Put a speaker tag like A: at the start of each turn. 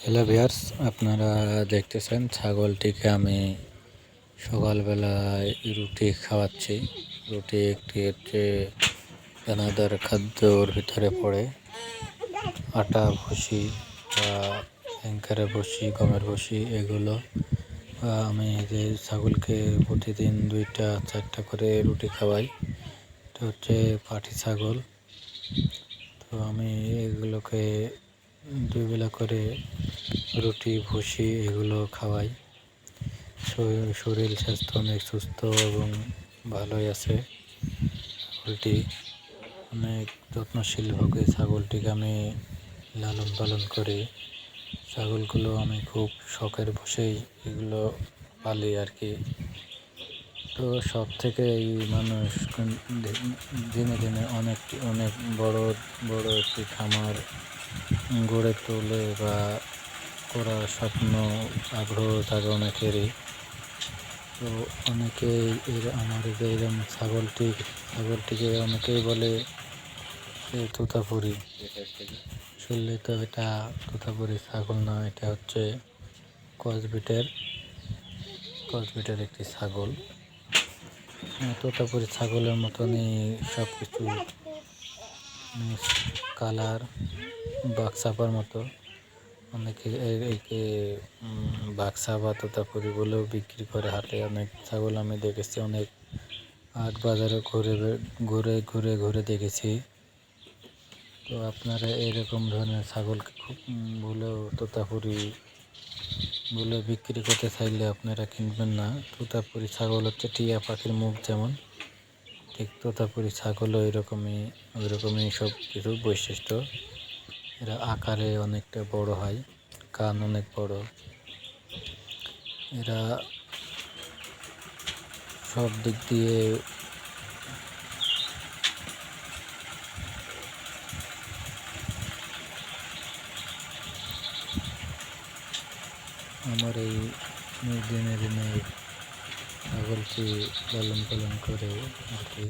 A: Hello viewers, আপনারা দেখতেছেন ছাগলটিকে আমি সকালবেলায় রুটি খাওয়াচ্ছি। রুটি একটি হচ্ছে দানাদার খাদ্য ওর ভিতরে পড়ে। আটা, ভুসি বা অ্যাঙ্কারের ভুসি, গমের ভুসি এগুলো আমি যে ছাগলকে প্রতিদিন 2টা-4টা করে রুটি খাওয়াই। এটা হচ্ছে পাঠি ছাগল। তো আমি এগুলোকে 2 বেলা করে রুটি, ভুসি এগুলো খাওয়াই। শরীর স্বাস্থ্য অনেক সুস্থ এবং ভালোই আছে। ছাগলটি অনেক যত্নশীলভাবে ছাগলটিকে আমি লালন পালন করি। ছাগলগুলো আমি খুব শখের বশেই এগুলো পালি আর কি। তো সব থেকে এই মানুষ দিনে দিনে অনেক বড় বড় একটি খামার গড়ে তোলে বা করার স্বপ্ন আগ্রহ থাকে অনেকেরই। তো অনেকেই আমার যে এরকম ছাগলটিকে অনেকেই বলে যে তোতাপুরি। শুনলে তো এটা তোতাপুরি ছাগল না, এটা হচ্ছে কসবিটের একটি ছাগল। তোতাপুরি ছাগলের মতনই সব কিছু কালার, বাঘসাপার মতো। অনেকে একে বাক্সা বা তোতাপুরি বলেও বিক্রি করে হাটে। অনেক ছাগল আমি দেখেছি, অনেক হাট বাজারে ঘুরে দেখেছি। তো আপনারা এরকম ধরনের ছাগলকে খুব বলেও তোতাপুরি বলে বিক্রি করতে চাইলে আপনারা কিনবেন না। তোতাপুরি ছাগল হচ্ছে টিয়া পাখির মুখ যেমন, ঠিক তোতাপুরি ছাগলও ওইরকমই সব কিছু বৈশিষ্ট্য। এরা আকারে অনেকটা বড় হয়, কান অনেক বড়। এরা সব দিক দিয়ে আমার এই দিনে দিনে ছাগলটি লালন পালন করে আর কি।